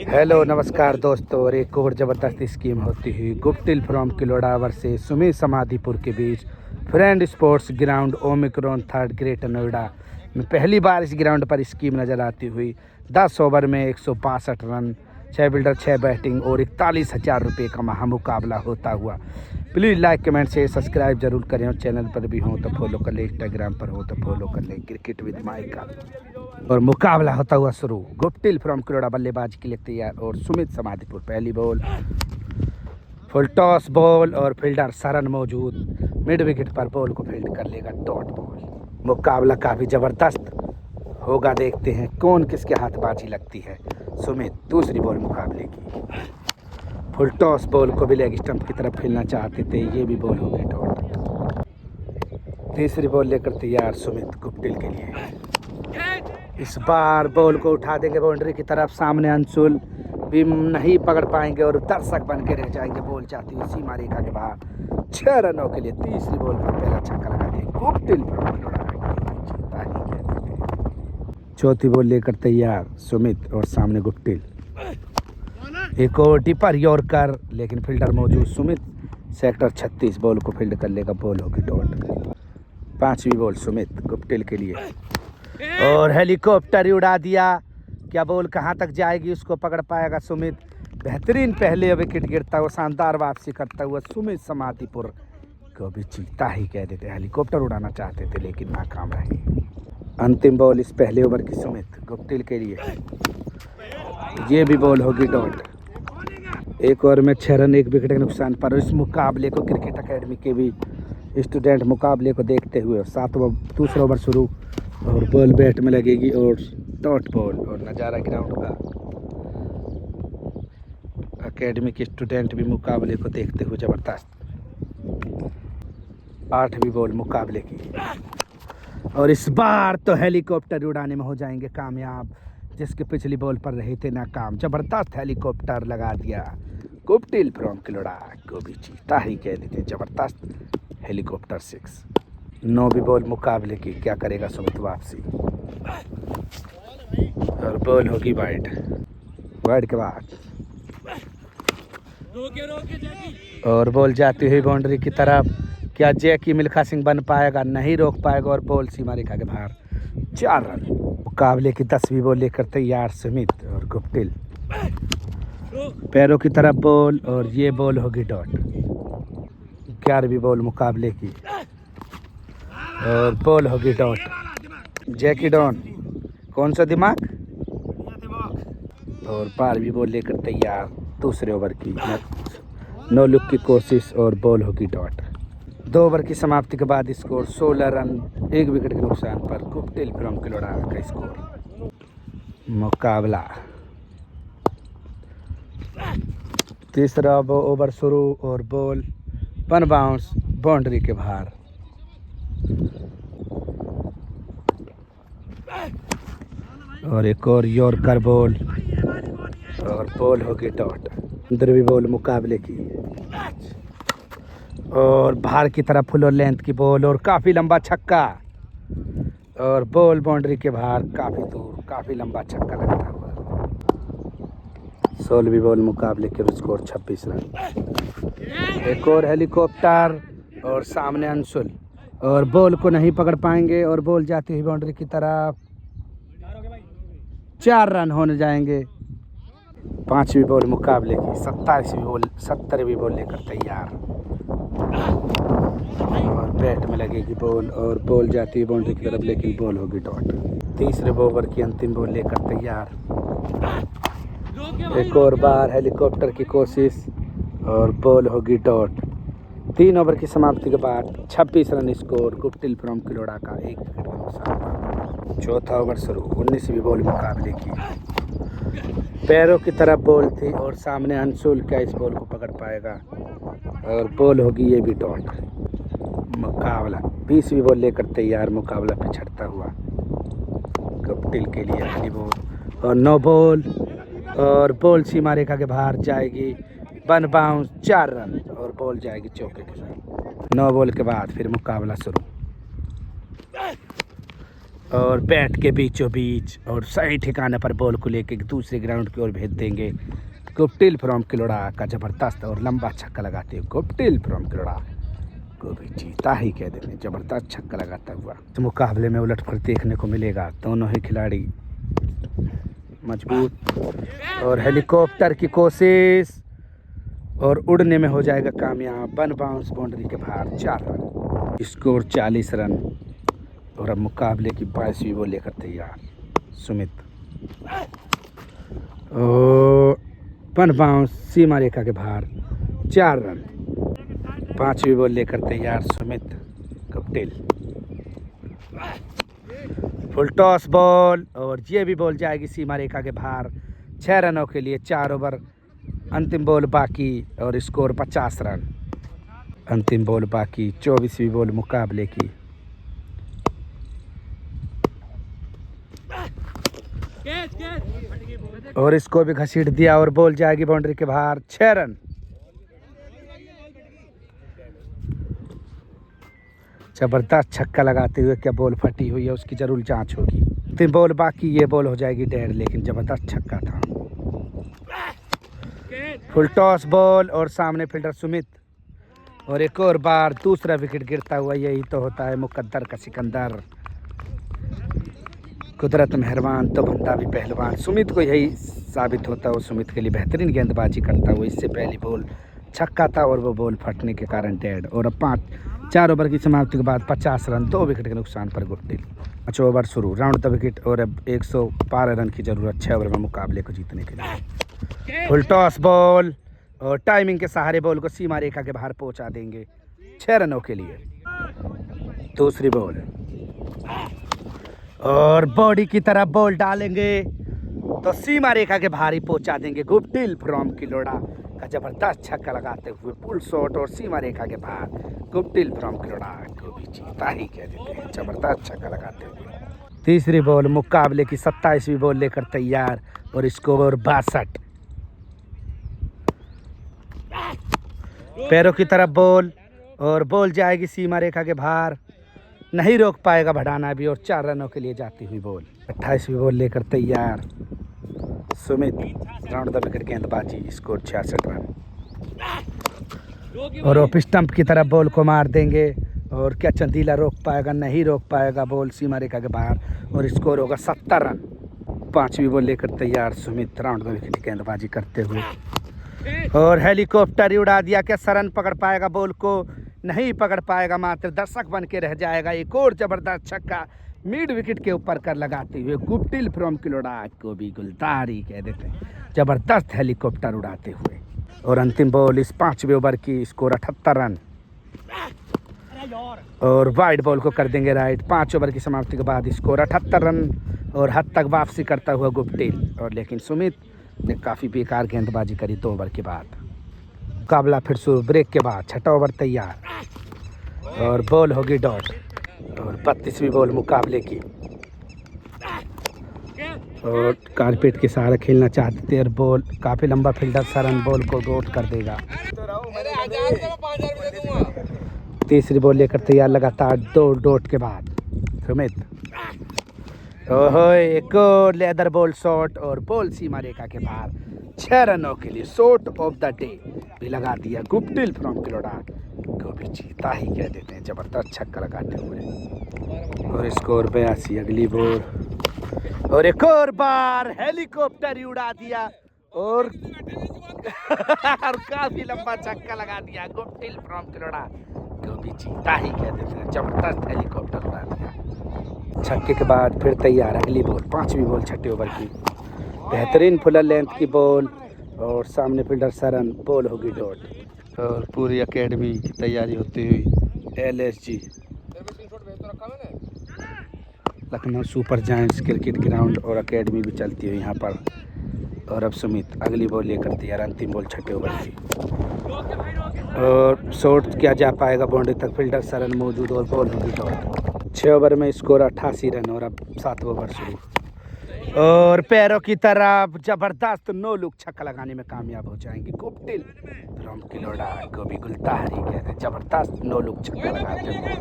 Hello नमस्कार दोस्तों। और एक और ज़बरदस्त स्कीम होती हुई गुप्टिल फ्रॉम किलोड़ावर से सुमित समाधिपुर के बीच friend sports ground omicron 3rd Greater Noida में पहली बार इस ग्राउंड पर स्कीम नज़र आती हुई 10 ओवर में 162 रन, 6 बिल्डर 6 बैटिंग और 41,000 रुपये का महामुकाबला होता हुआ। प्लीज़ लाइक कमेंट से सब्सक्राइब जरूर करें और चैनल पर भी हो तो फॉलो कर लें, इंस्टाग्राम पर हो तो फॉलो कर लें। क्रिकेट विद माइक का और मुकाबला होता हुआ शुरू। गुप्टिल फ्रॉम किलोड़ा बल्लेबाजी के लिए तैयार और सुमित समाधिपुर पहली बॉल, फुल टॉस बॉल और फील्डर सरन मौजूद। मिड विकेट पर बॉल को फील्ड कर लेगा डॉट बॉल। मुकाबला काफ़ी ज़बरदस्त होगा, देखते हैं कौन किसके हाथ बाजी लगती है। सुमित दूसरी बॉल मुकाबले की, फुल टॉस बॉल को भी लेग स्टंप की तरफ खेलना चाहते थे, ये भी बॉल होगी डॉट। तीसरी बॉल लेकर तैयार सुमित गुप्टिल के लिए। इस बार बॉल को उठा देंगे बाउंड्री की तरफ, सामने अंशुल भी नहीं पकड़ पाएंगे और दर्शक बन के रह जाएंगे। बॉल जाती हुई सीमा रेखा के बाहर 6 रनों के लिए। तीसरी बॉल पर पहला छक्का लगा दिया गुप्टिल। चौथी बॉल लेकर तैयार सुमित और सामने गुप्टिल। एक और टिपर यॉर्कर, लेकिन फील्डर मौजूद। सुमित सेक्टर 36 बॉल को फील्ड कर लेगा, बॉल होगी डॉट। पांचवी बॉल सुमित गुप्टिल के लिए और हेलीकॉप्टर उड़ा दिया। क्या बॉल कहां तक जाएगी, उसको पकड़ पाएगा सुमित। बेहतरीन पहले विकेट गिरता हुआ, शानदार वापसी करता हुआ सुमित समाधिपुर को भी जीता ही कह देते। हेलीकॉप्टर उड़ाना चाहते थे लेकिन नाकाम रहे। अंतिम बॉल इस पहले ओवर की सुमित गुप्टिल के लिए, ये भी बॉल होगी डॉट। एक ओवर में 6 रन 1 विकेट के नुकसान पर इस मुकाबले को क्रिकेट एकेडमी के भी स्टूडेंट मुकाबले को देखते हुए 7वां दूसरा ओवर शुरू और बॉल बैट में लगेगी और डॉट बॉल। और नज़ारा ग्राउंड का, एकेडमी के स्टूडेंट भी मुकाबले को देखते हुए ज़बरदस्त। 8वीं बॉल मुकाबले की और इस बार तो हेलीकॉप्टर उड़ाने में हो जाएंगे कामयाब, जिसके पिछली बॉल पर रहे थे नाकाम। ज़बरदस्त हेलीकॉप्टर लगा दिया गुप्टिल फ्रॉम किलोड़ा को भी जीता ही कह देते। ज़बरदस्त हेलीकॉप्टर 6। 9वीं बॉल मुकाबले की, क्या करेगा सुमित वापसी और बॉल होगी वाइड। वाइड के बाद और बॉल जाती हुई बाउंड्री की तरफ। क्या जैकी मिल्खा सिंह बन पाएगा, नहीं रोक पाएगा और बॉल सीमा रेखा के बाहर 4 रन। मुकाबले की 10वीं बॉल लेकर तैयार सुमित और गुप्टिल। पैरों की तरफ बॉल और ये बॉल होगी डॉट। 11वीं बॉल मुकाबले की और बॉल होगी डॉट। जैकी डॉन कौन सा दिमाग। और 12वीं बॉल लेकर तैयार दूसरे ओवर की, नो लुक की कोशिश और बॉल होगी डॉट। 2 ओवर की समाप्ति के बाद स्कोर 16 रन 1 विकेट के नुकसान पर गुप्टिल फ्रॉम किलोड़ा का स्कोर। मुकाबला तीसरा ओवर शुरू और बॉल 1 बाउंस बाउंड्री के बाहर। और एक और यॉर्कर बॉल और बॉल होगी डॉट। 15वीं बॉल मुकाबले की और बाहर की तरफ फुल और लेंथ की बॉल और काफ़ी लंबा छक्का और बॉल बाउंड्री के बाहर काफ़ी दूर, काफ़ी लंबा छक्का लगता हुआ। 16वीं बॉल मुकाबले के स्कोर 26 रन। एक और हेलीकॉप्टर और सामने अंशुल और बॉल को नहीं पकड़ पाएंगे और बॉल जाती हुई बाउंड्री की तरफ 4 रन होने जाएंगे। 5वीं बॉल मुकाबले की 70वीं बॉल लेकर तैयार और बैट में लगेगी बॉल और बॉल जाती है बाउंड्री की तरफ, लेकिन बॉल होगी डॉट। तीसरे ओवर की अंतिम बॉल लेकर तैयार। एक और बार हेलीकॉप्टर की कोशिश और बॉल होगी डॉट। 3 ओवर की समाप्ति के बाद 26 रन स्कोर गुप्टिल फ्रॉम किलोड़ा का 1 विकेट का नुकसान। चौथा ओवर शुरू। 19वीं बॉल मुकाबले की, पैरों की तरफ बॉल थी और सामने अंशुल क्या इस बॉल को पकड़ पाएगा और बॉल होगी ये भी डॉट। मुकाबला 20वीं बॉल लेकर तैयार, मुकाबला पिछड़ता हुआ गुप्टिल के लिए पहली बॉल और 9 बॉल और बॉल सीमा रेखा के बाहर जाएगी। 1 बाउंस 4 रन और बॉल जाएगी चौके के साथ। 9 बॉल के बाद फिर मुकाबला शुरू। और बैट के बीचों बीच और सही ठिकाने पर बॉल को लेके दूसरे ग्राउंड की ओर भेज देंगे। गुप्टिल फ्रॉम किलोड़ा का जबरदस्त और लंबा छक्का लगाते हुए गुप्टिल फ्रॉम किलोड़ा को भी जीता ही कह देते हैं। जबरदस्त छक्का लगाता हुआ इस मुकाबले में उलटफेर देखने को मिलेगा। दोनों ही खिलाड़ी मजबूत और हेलीकॉप्टर की कोशिश और उड़ने में हो जाएगा कामयाब। 1 बाउंस बाउंड्री के बाहर 4 रन, स्कोर 40 रन। और अब मुकाबले की 22वीं बॉल लेकर तैयार सुमित। और 1 बाउंस सीमा रेखा के बाहर 4 रन। 5वीं बॉल लेकर तैयार Sumit Guptill. Full toss ball और ये भी बॉल जाएगी सीमा रेखा के बाहर 6 रनों के लिए। 4 ओवर अंतिम बॉल बाकी और स्कोर 50 रन। अंतिम बॉल बाकी 24वीं बॉल मुकाबले की। और इसको भी घसीट दिया और बॉल जाएगी बाउंड्री के बाहर 6 रन। जबरदस्त छक्का लगाते हुए क्या बॉल फटी हुई है उसकी जरूर जांच होगी। अंतिम बॉल बाकी, ये बॉल हो जाएगी डेड, लेकिन जबरदस्त छक्का था। फुल टॉस बॉल और सामने फील्डर सुमित। और एक और बार दूसरा विकेट गिरता हुआ। यही तो होता है मुकद्दर का सिकंदर। कुदरत मेहरबान तो बंदा भी पहलवान। सुमित को यही साबित होता है। सुमित के लिए बेहतरीन गेंदबाजी करता हुआ इससे पहली बॉल छक्का था और वो बॉल फटने के कारण डेड। और अब 4 ओवर की समाप्ति के बाद 50 रन, 2 विकेट के नुकसान पर गुप्टिल। 5 ओवर शुरू, राउंड द विकेट और अब 112 रन की जरूरत 6 ओवर में मुकाबले को जीतने के लिए। फुल टॉस बॉल और टाइमिंग के सहारे बॉल को सीमा रेखा के बाहर पहुंचा देंगे 6 रनों के लिए। दूसरी बॉल और बॉडी की तरफ बॉल डालेंगे तो सीमा रेखा के बाहर ही पहुंचा देंगे। गुप्टिल फ्रॉम किलोड़ा का जबरदस्त छक्का लगाते हुए पुल शॉट और सीमा रेखा के बाहर गुप्टिल फ्रॉम किलोड़ा को भी जीता ही कह देते हैं। जबरदस्त छक्का लगाते हुए। तीसरी बॉल मुकाबले की 27वीं बॉल लेकर तैयार और स्कोर 62। पैरों की तरफ बॉल और बॉल जाएगी सीमा रेखा के बाहर, नहीं रोक पाएगा भड़ाना भी और 4 रनों के लिए जाती हुई बॉल। 28वीं बॉल लेकर तैयार सुमित। राउंड द विकेट गेंदबाजी, स्कोर 66 रन। और ऑफ स्टंप की तरफ बॉल को मार देंगे और क्या चंदीला रोक पाएगा? नहीं रोक पाएगा। बॉल सीमा रेखा के बाहर और स्कोर होगा 70 रन। 5वीं बॉल लेकर तैयार सुमित। राउंड द विकेट गेंदबाजी करते हुए और हेलीकॉप्टर ही उड़ा दिया। क्या सरन पकड़ पाएगा? बॉल को नहीं पकड़ पाएगा, मात्र दर्शक बन के रह जाएगा। एक और जबरदस्त छक्का मिड विकेट के ऊपर कर लगाते हुए गुप्टिल फ्रॉम किलोड़ा को भी गुलदारी कह देते हैं। जबरदस्त हेलीकॉप्टर उड़ाते हुए। और अंतिम बॉल इस 5वें ओवर की, स्कोर 78 रन। और वाइड बॉल को कर देंगे राइट। 5 ओवर की समाप्ति के बाद स्कोर 78 रन और हद तक वापसी करता हुआ गुप्टिल। और लेकिन सुमित ने काफ़ी बेकार गेंदबाजी करी 2 ओवर के बाद। मुकाबला फिर शुरू ब्रेक के बाद। 6ठा ओवर तैयार और बॉल होगी डॉट। और 32वीं बॉल मुकाबले की। और कारपेट के सहारे खेलना चाहते थे और बॉल काफ़ी लंबा fielder Saran ball co dot कर देगा। तीसरी बॉल लेकर तैयार लगातार 2 डॉट के बाद सुमित। ओहो, एक और लेदर बॉल शॉट और बॉल सीमा रेखा के बाहर 6 रनों के लिए। शॉट ऑफ द डे भी लगा दिया गुप्टिल फ्रॉम किलोड़ा को भी जीता ही कह देते हैं। जबरदस्त छक्का लगाते हुए और स्कोर 82। अगली बॉल और एक और बार हेलीकॉप्टर ही उड़ा दिया और काफी लंबा छक्का लगा दिया गुप्टिल फ्रॉम किलोड़ा को भी जीता ही कह देते हैं। जबरदस्त हेलीकॉप्टर उड़ा दिया। छक्के के बाद फिर तैयार अगली बॉल, 5वीं बॉल 6ठे ओवर की। बेहतरीन फुलर लेंथ की बॉल और सामने फील्डर सरन। बॉल होगी डॉट। और पूरी एकेडमी की तैयारी होती हुई LSG Lucknow super giants cricket ground और एकेडमी भी चलती हुई यहाँ पर। और अब सुमित अगली बॉल लेकर तैयार। अंतिम बॉल 6ठे ओवर की और शॉट क्या जा पाएगा बाउंड्री तक? फील्डर सरन मौजूद और बॉल होगी डॉट। 6 ओवर में स्कोर 88 रन। और अब 7वां ओवर शुरू और पैरों की तरफ जबरदस्त 9 लुक छक्का लगाने में कामयाब हो जाएंगे गुप्टिल फ्रॉम किलोड़ा को भी गुलदारी कहते हैं। जबरदस्त 9 लुक छक्का लगाते हुए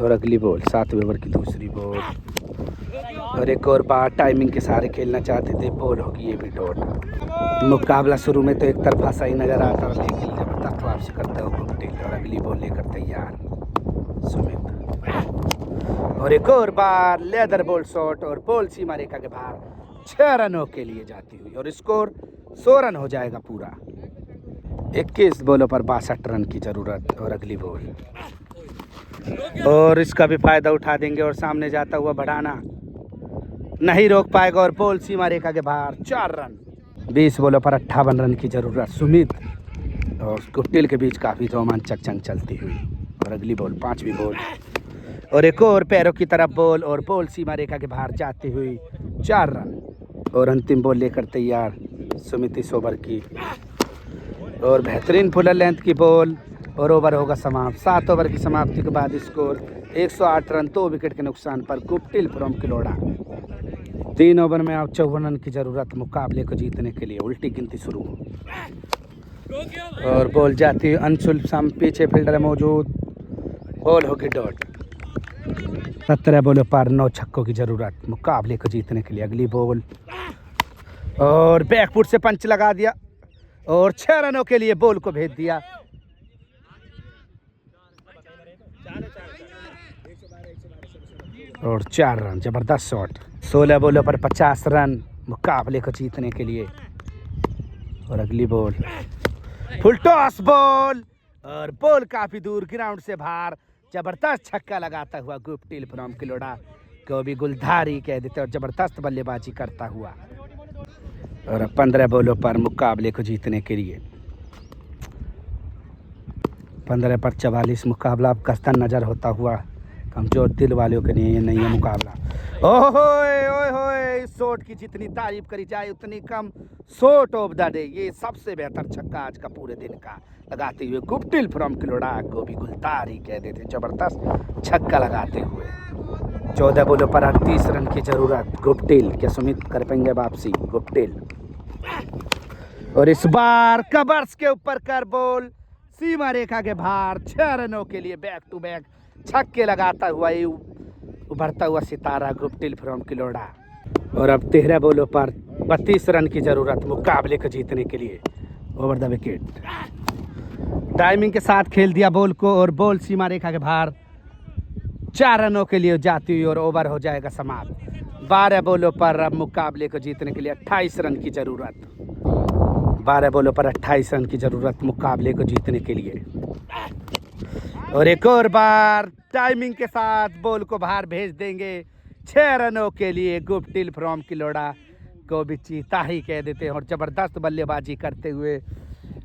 और अगली बॉल 7वें ओवर की दूसरी बॉल। और एक और बार टाइमिंग के सहारे खेलना चाहते थे, बॉल होगी ये भी डॉट। मुकाबला शुरू में तो एक तरफा सा ही नजर आता, लेकिन जबरदस्त वापसी करते हो गुप्टिल। और अगली बॉल लेकर तैयार सुमित। और एक और बार लेदर बॉल शॉट और बॉल सीमा रेखा के बाहर 6 रनों के लिए जाती हुई। और स्कोर 100 रन हो जाएगा पूरा। 21 बॉलों पर 62 रन की जरूरत। और अगली बॉल और इसका भी फायदा उठा देंगे और सामने जाता हुआ बढ़ाना नहीं रोक पाएगा। और बॉल सीमा रेखा के बाहर 4 रन। 20 बॉलों पर 58 रन की जरूरत। सुमित और गुप्टिल के बीच काफी रोमांचक जंग चलती हुई। और अगली बॉल 5वीं बॉल और एक और पैरों की तरफ बॉल और बॉल सीमा रेखा के बाहर जाती हुई 4 रन। और अंतिम बॉल लेकर तैयार सुमित इस ओवर की। और बेहतरीन फुल लेंथ की बॉल और ओवर होगा समाप्त। 7 ओवर की समाप्ति के बाद स्कोर 108 रन 2 विकेट के नुकसान पर गुप्टिल फ्रॉम किलोड़ा। 3 ओवर में अब 54 रन की जरूरत मुकाबले को जीतने के लिए। उल्टी गिनती शुरू और बॉल जाती है अंशुल साम, पीछे फील्डर मौजूद, बॉल होगी डॉट। 17 बॉलों पर 9 छक्कों की जरूरत मुकाबले को जीतने के लिए। अगली बॉल और बैकफुट से पंच लगा दिया और 6 रनों के लिए बॉल को भेज दिया। और 4 रन, जबरदस्त शॉट। 16 बॉलों पर 50 रन मुकाबले को जीतने के लिए। और अगली बॉल फुल टॉस बॉल और बॉल काफी दूर ग्राउंड से बाहर। जबरदस्त छक्का लगाता हुआ गुप्टिल फ्रॉम किलोड़ा को भी गुलधारी कह देते और जबरदस्त बल्लेबाजी करता हुआ। और 15 बॉलों पर मुकाबले को जीतने के लिए 15 पर 44 मुकाबला अब कस्तन नजर होता हुआ। कमजोर दिल वालों के लिए नहीं है मुकाबला। ओए इस शॉट की जितनी तारीफ करी जाए उतनी कम। शॉट ऑफ द डे, ये सबसे बेहतर छक्का आज का पूरे दिन का लगाते हुए गुप्टिल फ्रॉम किलोड़ा को भी गुलतारी कह देते। जबरदस्त छक्का लगाते हुए 14 बॉलों पर 38 रन की जरूरत। गुप्टिल क्या सुमित कर पाएंगे वापसी? गुप्टिल और इस बार कवर्स के ऊपर कर बॉल सीमा रेखा के बाहर 6 रनों के लिए बैक टू बैक छक्के लगाता हुआ उभरता हुआ सितारा गुप्टिल फ्रॉम किलोड़ा। और अब 13 बॉलों पर 32 रन की जरूरत मुकाबले को जीतने के लिए। ओवर द विकेट टाइमिंग के साथ खेल दिया बॉल को और बॉल सीमा रेखा के बाहर 4 रनों के लिए जाती हुई और ओवर हो जाएगा समाप्त। 12 बॉलों पर अब मुकाबले को जीतने के लिए 28 रन की जरूरत। 12 बॉलों पर 28 रन की जरूरत मुकाबले को जीतने के लिए। और एक और बार टाइमिंग के साथ बॉल को बाहर भेज देंगे 6 रनों के लिए। गुप्टिल फ्रॉम किलोड़ा को भी चीता ही कह देते हैं और जबरदस्त बल्लेबाजी करते हुए।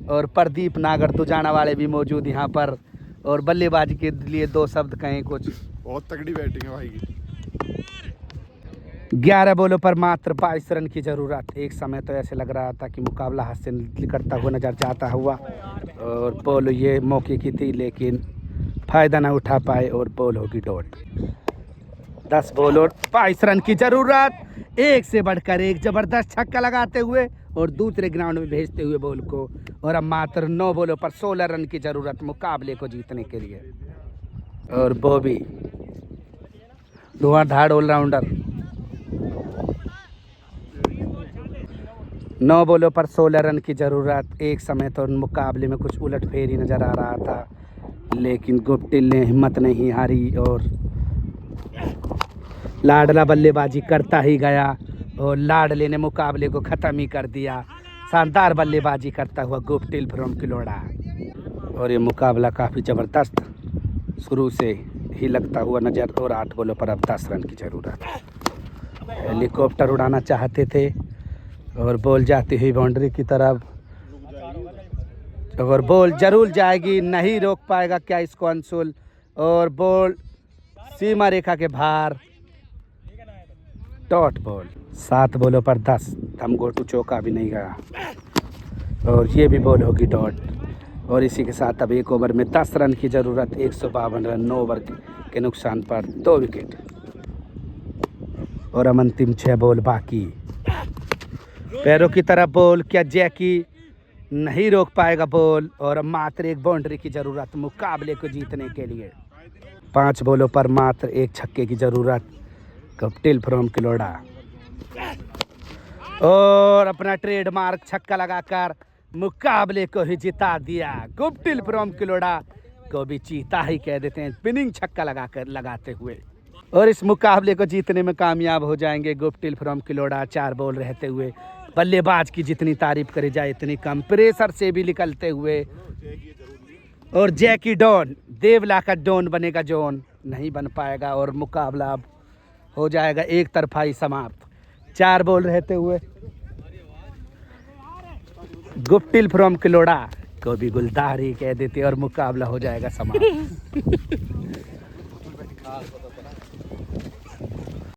और प्रदीप नागर दुजाना वाले भी मौजूद यहाँ पर और बल्लेबाजी के लिए 2 शब्द कहें कुछ। बहुत तगड़ी बैटिंग है भाई की। 11 बॉलों पर मात्र 22 रन की जरूरत। एक समय तो ऐसे लग रहा था कि मुकाबला हाथ से निकलता हुआ नजर जाता हुआ और बॉल ये मौके की थी लेकिन फायदा ना उठा पाए और बॉल होगी डॉट। 10 बॉल और 22 रन की जरूरत। एक से बढ़कर एक जबरदस्त छक्का लगाते हुए और दूसरे ग्राउंड में भेजते हुए बॉल को। और अब मात्र 9 बॉलों पर 16 रन की जरूरत मुकाबले को जीतने के लिए। और बॉबी धुआंधार ऑलराउंडर 9 बॉलों पर 16 रन की जरूरत। एक समय तो मुकाबले में कुछ उलटफेर ही नजर आ रहा था लेकिन गुप्टिल ने हिम्मत नहीं हारी और लाडला बल्लेबाजी करता ही गया और लाडले ने मुकाबले को ख़त्म ही कर दिया। शानदार बल्लेबाजी करता हुआ गुप्टिल फ्रॉम किलोड़ा। और ये मुकाबला काफ़ी ज़बरदस्त शुरू से ही लगता हुआ नज़र। और 8 बॉलों पर अब 10 रन की ज़रूरत। हेलीकॉप्टर उड़ाना चाहते थे और बॉल जाती हुई बाउंड्री की तरफ और बॉल जरूर जाएगी, नहीं रोक पाएगा क्या इसको अंशुल। और बॉल सीमा रेखा के बाहर डॉट बॉल। 7 बॉलों पर 10। धमगोटू चौका भी नहीं गया और ये भी बॉल होगी डॉट। और इसी के साथ अब एक ओवर में 10 रन की ज़रूरत। 152 रन 9 ओवर के नुकसान पर 2 विकेट। और अब अंतिम 6 बॉल बाकी। पैरों की तरफ बॉल, क्या जैकी नहीं रोक पाएगा बॉल। और अब मात्र एक बाउंड्री की ज़रूरत मुकाबले को जीतने के लिए। 5 बॉलों पर मात्र 1 छक्के की जरूरत गुप्टिल फ्रॉम किलोड़ा। और अपना ट्रेडमार्क छक्का लगाकर मुकाबले को ही जिता दिया। गुप्टिल फ्रॉम किलोड़ा को भी चीता ही कह देते हैं, स्पिनिंग छक्का लगाते हुए। और इस मुकाबले को जीतने में कामयाब हो जाएंगे गुप्टिल फ्रॉम किलोड़ा। 4 बॉल रहते हुए बल्लेबाज की जितनी तारीफ करी जाए इतनी कम, प्रेशर से भी निकलते हुए। और जैकी डॉन, देवला का डॉन बनेगा जॉन, नहीं बन पाएगा और मुकाबला अब हो जाएगा एक तरफा ही समाप्त। 4 बॉल रहते हुए गुप्टिल फ्रॉम किलोड़ा को भी गुलदार ही कह देते और मुकाबला हो जाएगा समाप्त।